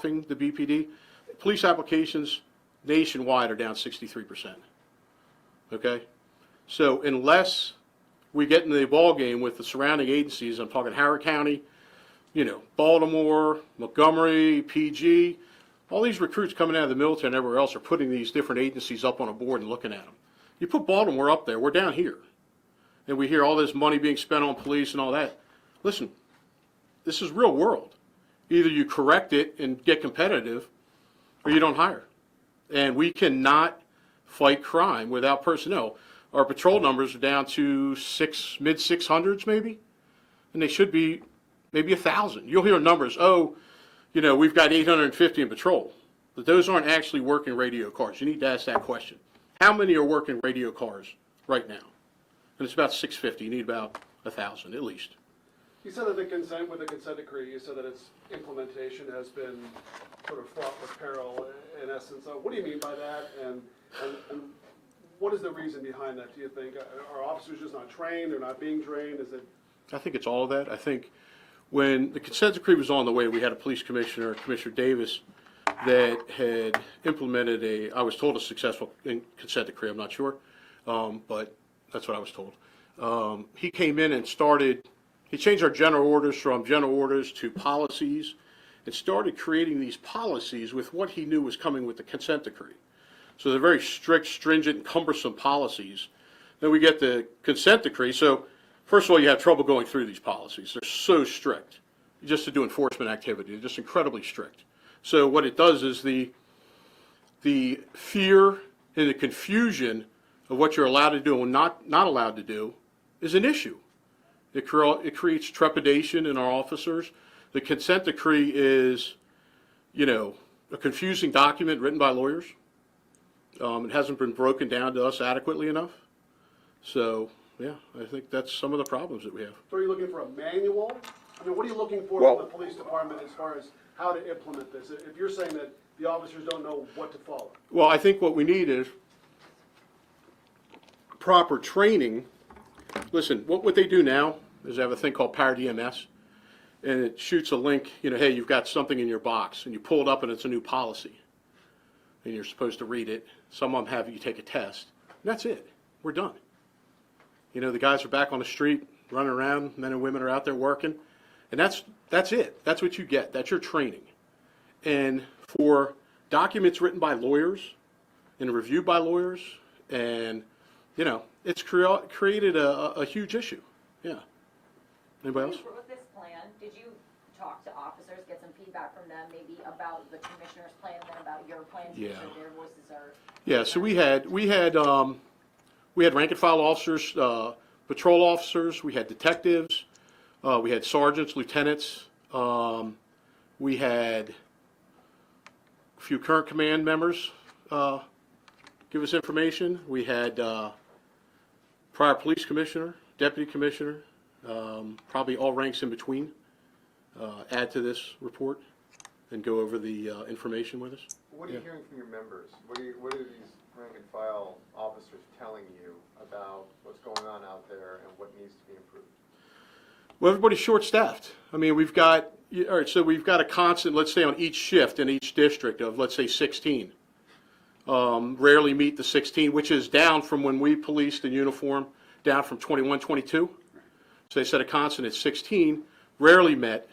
staffing the BPD, police applications nationwide are down 63%. Okay? So unless we get in the ball game with the surrounding agencies, I'm talking Howard County, Baltimore, Montgomery, PG, all these recruits coming out of the military and everywhere else are putting these different agencies up on a board and looking at them. You put Baltimore up there, we're down here. And we hear all this money being spent on police and all that. Listen, this is real world. Either you correct it and get competitive, or you don't hire. And we cannot fight crime without personnel. Our patrol numbers are down to mid 600s maybe, and they should be maybe 1,000. You'll hear numbers, we've got 850 in patrol. But those aren't actually working radio cars. You need to ask that question. How many are working radio cars right now? And it's about 650. You need about 1,000 at least. You said that with the consent decree, you said that its implementation has been sort of fraught with peril in essence. What do you mean by that? And what is the reason behind that, do you think? Are officers just not trained? They're not being trained? Is it? I think it's all of that. I think when the consent decree was on the way, we had a police commissioner, Commissioner Davis, that had implemented I was told, a successful consent decree. I'm not sure, but that's what I was told. He came in and he changed our general orders from general orders to policies and started creating these policies with what he knew was coming with the consent decree. So they're very strict, stringent, cumbersome policies. Then we get the consent decree. So first of all, you have trouble going through these policies. They're so strict just to do enforcement activity. They're just incredibly strict. So what it does is the fear and the confusion of what you're allowed to do and not allowed to do is an issue. It creates trepidation in our officers. The consent decree is, a confusing document written by lawyers. It hasn't been broken down to us adequately enough. So, yeah, I think that's some of the problems that we have. So are you looking for a manual? I mean, what are you looking for from the police department as far as how to implement this? If you're saying that the officers don't know what to follow. Well, I think what we need is proper training. Listen, what they do now is they have a thing called Powered EMS, and it shoots a link, hey, you've got something in your box, and you pull it up and it's a new policy. And you're supposed to read it. Some of them have you take a test. And that's it. We're done. The guys are back on the street, running around, men and women are out there working, and that's it. That's what you get. That's your training. And for documents written by lawyers and reviewed by lawyers, and, it's created a huge issue. Yeah. Anybody else? With this plan, did you talk to officers, get some feedback from them, maybe about the commissioner's plan and then about your plan? Yeah. So their voices are. Yeah. So we had rank and file officers, patrol officers. We had detectives. We had sergeants, lieutenants. We had a few current command members give us information. We had prior police commissioner, deputy commissioner, probably all ranks in between, add to this report and go over the information with us. What are you hearing from your members? What are these rank and file officers telling you about what's going on out there and what needs to be improved? Well, everybody's short-staffed. I mean, we've got a constant, let's say on each shift in each district of, let's say, 16. Rarely meet the 16, which is down from when we policed in uniform, down from 21, 22. So they set a constant at 16, rarely met.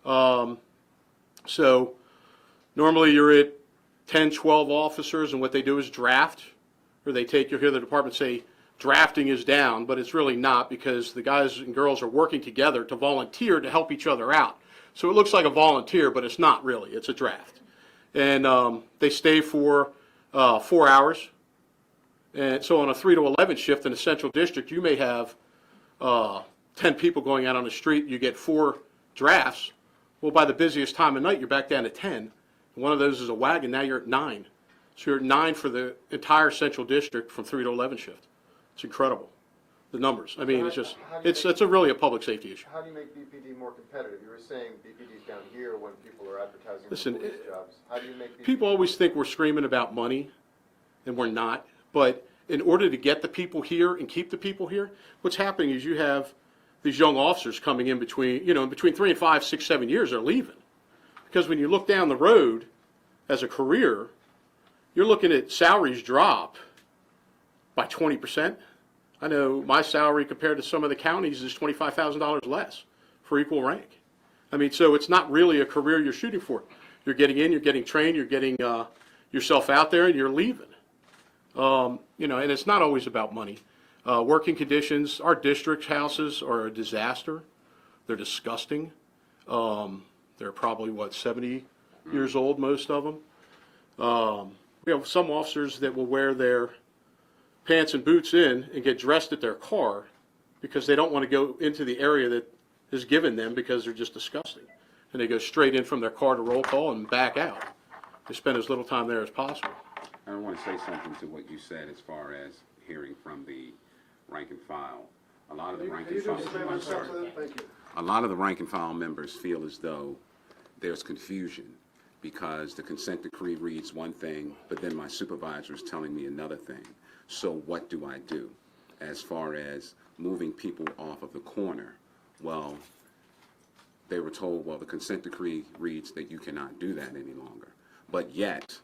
So normally you're at 10, 12 officers, and what they do is draft, or you'll hear the department say drafting is down, but it's really not, because the guys and girls are working together to volunteer to help each other out. So it looks like a volunteer, but it's not really. It's a draft. And they stay for 4 hours. And so on a 3 to 11 shift in the central district, you may have 10 people going out on the street. You get 4 drafts. Well, by the busiest time of night, you're back down to 10. One of those is a wagon. Now you're at 9. So you're at 9 for the entire central district from 3 to 11 shift. It's incredible, the numbers. I mean, it's really a public safety issue. How do you make BPD more competitive? You were saying BPD's down here when people are advertising Listen, for police jobs. How do you make BPD? People always think we're screaming about money, and we're not. But in order to get the people here and keep the people here, what's happening is you have these young officers coming in between, between 3 and 5, 6, 7 years, they're leaving Because when you look down the road as a career, you're looking at salaries drop by 20%. I know my salary compared to some of the counties is $25,000 less for equal rank. I mean, so it's not really a career you're shooting for. You're getting in, you're getting trained, you're getting yourself out there, and you're leaving. And it's not always about money. Working conditions, our district houses are a disaster. They're disgusting. They're probably, 70 years old, most of them. We have some officers that will wear their pants and boots in and get dressed at their car because they don't want to go into the area that is given them because they're just disgusting. And they go straight in from their car to roll call and back out. They spend as little time there as possible. I want to say something to what you said as far as hearing from the rank and file. A lot of the rank and file, I'm sorry. Thank you. A lot of the rank and file members feel as though there's confusion because the consent decree reads one thing, but then my supervisor is telling me another thing. So what do I do? As far as moving people off of the corner, well, they were told, well, the consent decree reads that you cannot do that any longer. But yet,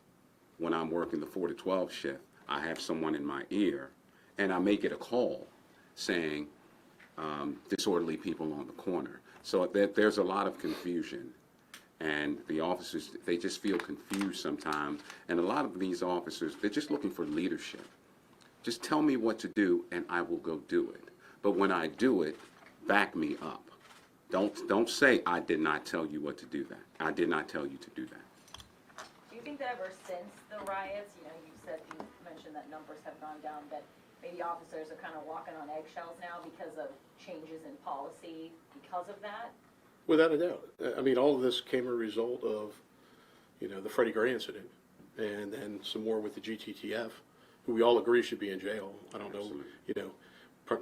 when I'm working the 4 to 12 shift, I have someone in my ear, and I may get a call saying disorderly people on the corner. So there's a lot of confusion, and the officers, they just feel confused sometimes. And a lot of these officers, they're just looking for leadership. Just tell me what to do, and I will go do it. But when I do it, back me up. Don't say I did not tell you what to do that. I did not tell you to do that. Do you think that ever since the riots, you mentioned that numbers have gone down, that maybe officers are kind of walking on eggshells now because of changes in policy because of that? Without a doubt. I mean, all of this came a result of, the Freddie Gray incident, and then some more with the GTTF, who we all agree should be in jail. I don't know, over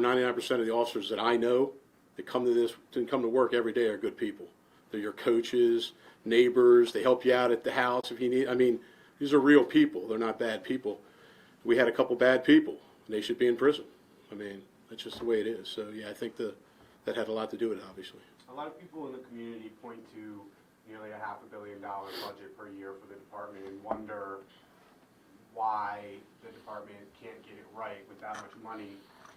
99% of the officers that I know that come to work every day are good people. They're your coaches, neighbors. They help you out at the house if you need. I mean, these are real people. They're not bad people. We had a couple bad people. And they should be in prison. I mean, that's just the way it is. So yeah, I think that had a lot to do with it, obviously. A lot of people in the community point to nearly a $500 million budget per year for the department and wonder why the department can't get it right with that much money.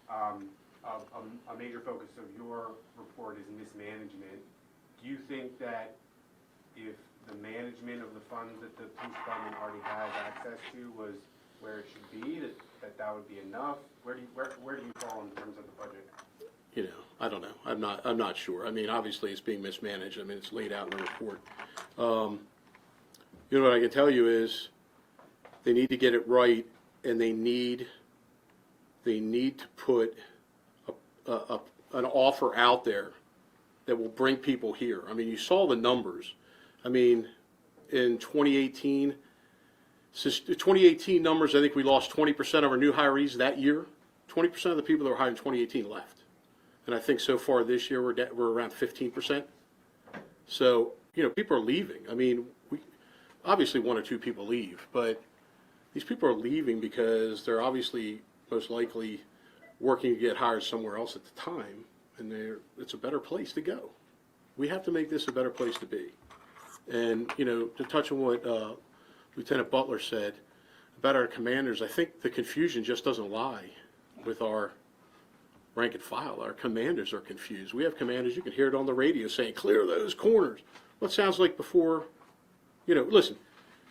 A major focus of your report is mismanagement. Do you think that if the management of the funds that the police department already has access to was where it should be, that would be enough? Where do you fall in terms of the budget? I don't know. I'm not sure. I mean, obviously it's being mismanaged. I mean, it's laid out in the report. What I can tell you is they need to get it right, and they need to put an offer out there that will bring people here. I mean, you saw the numbers. I mean, in 2018, since the 2018 numbers, I think we lost 20% of our new hirees that year. 20% of the people that were hired in 2018 left. And I think so far this year we're around 15%. So, people are leaving. I mean, obviously one or two people leave, but these people are leaving because they're obviously most likely working to get hired somewhere else at the time, and it's a better place to go. We have to make this a better place to be. And, to touch on what Lieutenant Butler said about our commanders, I think the confusion just doesn't lie with our rank and file. Our commanders are confused. We have commanders, you can hear it on the radio saying, clear those corners. What sounds like before, listen,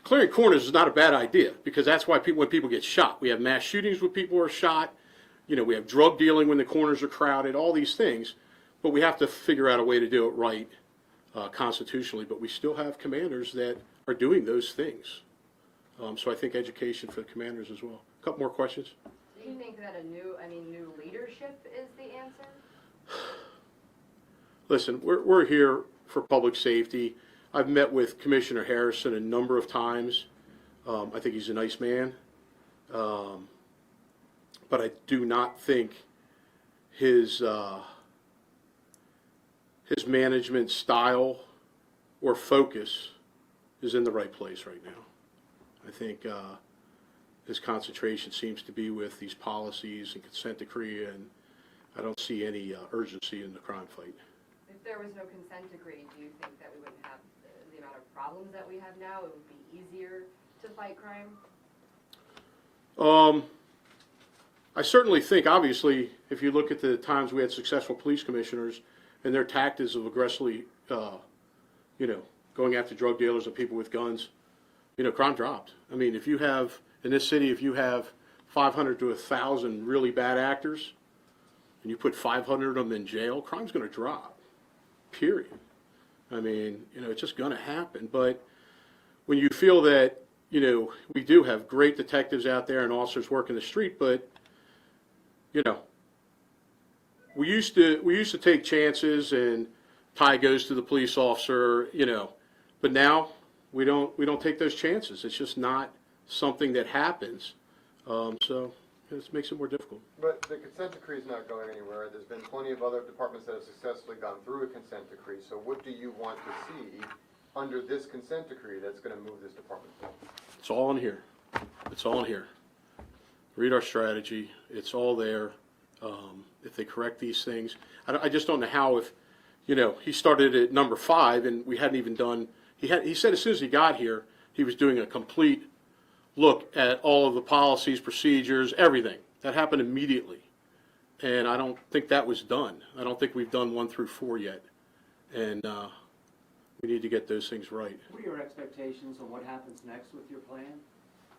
clearing corners is not a bad idea because that's why when people get shot. We have mass shootings when people are shot. We have drug dealing when the corners are crowded, all these things. But we have to figure out a way to do it right constitutionally. But we still have commanders that are doing those things. So I think education for the commanders as well. A couple more questions? Do you think that new leadership is the answer? Listen, we're here for public safety. I've met with Commissioner Harrison a number of times. I think he's a nice man. But I do not think his management style or focus is in the right place right now. I think his concentration seems to be with these policies and consent decree, and I don't see any urgency in the crime fight. If there was no consent decree, do you think that we wouldn't have problems that we have now, it would be easier to fight crime? I certainly think, obviously, if you look at the times we had successful police commissioners and their tactics of aggressively, going after drug dealers and people with guns, crime dropped. I mean, if you have, in this city, if you have 500 to 1,000 really bad actors, and you put 500 of them in jail, crime's going to drop, period. I mean, it's just going to happen. But when you feel that, we do have great detectives out there and officers working the street, but, we used to take chances and tie goes to the police officer, but now we don't take those chances. It's just not something that happens. So it makes it more difficult. But the consent decree is not going anywhere. There's been plenty of other departments that have successfully gone through a consent decree. So what do you want to see under this consent decree that's going to move this department forward? It's all in here. It's all in here. Read our strategy. It's all there. If they correct these things, I just don't know how. If he started at number 5 and we hadn't even done. He said as soon as he got here, he was doing a complete look at all of the policies, procedures, everything. That happened immediately, and I don't think that was done. I don't think we've done 1 through 4 yet, and we need to get those things right. What are your expectations on what happens next with your plan?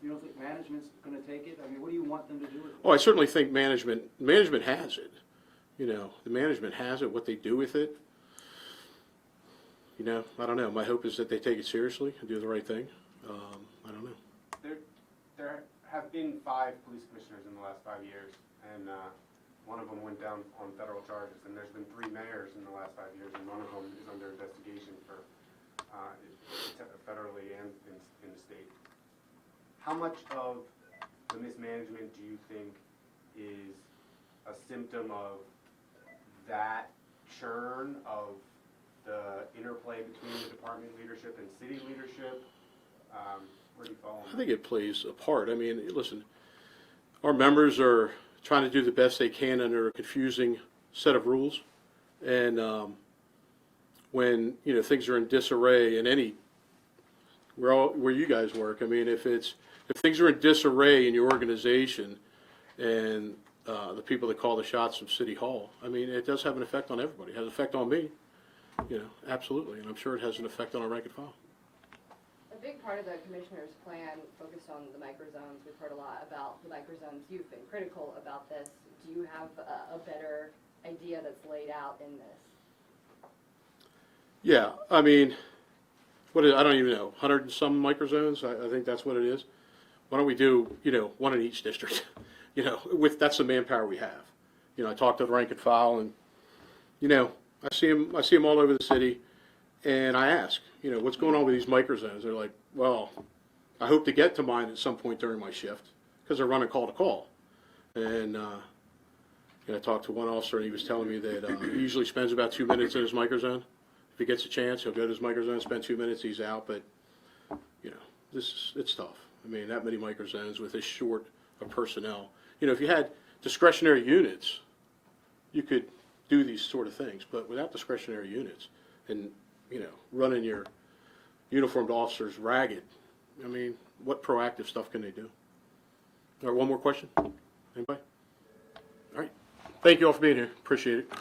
You don't think management's going to take it? I mean, what do you want them to do with it? Oh, I certainly think management has it. The management has it. What they do with it, I don't know. My hope is that they take it seriously and do the right thing. I don't know. There have been 5 police commissioners in the last 5 years, and one of them went down on federal charges, and there's been 3 mayors in the last 5 years, and one of them is under investigation for federally and in the state. How much of the mismanagement do you think is a symptom of that churn of the interplay between the department leadership and city leadership? Where do you fall on that? I think it plays a part. I mean, listen, our members are trying to do the best they can under a confusing set of rules, and when things are in disarray in where you guys work. I mean, if things are in disarray in your organization, and the people that call the shots from City Hall, I mean, it does have an effect on everybody. It has an effect on me, absolutely, and I'm sure it has an effect on our rank and file. A big part of the commissioner's plan focused on the microzones. We've heard a lot about the microzones. You've been critical about this. Do you have a better idea that's laid out in this? Yeah, I mean, I don't even know, 100 and some microzones. I think that's what it is. Why don't we do, 1 in each district? That's the manpower we have. I talk to the rank and file, and I see them all over the city, and I ask, what's going on with these microzones? They're like, well, I hope to get to mine at some point during my shift, because they're running call to call. And I talked to one officer, and he was telling me that he usually spends about 2 minutes in his microzone. If he gets a chance, he'll go to his microzone, spend 2 minutes, he's out. But it's tough. I mean, that many microzones with this short of personnel. If you had discretionary units, you could do these sort of things. But without discretionary units and running your uniformed officers ragged, I mean, what proactive stuff can they do? All right, one more question. Anybody? All right. Thank you all for being here. Appreciate it.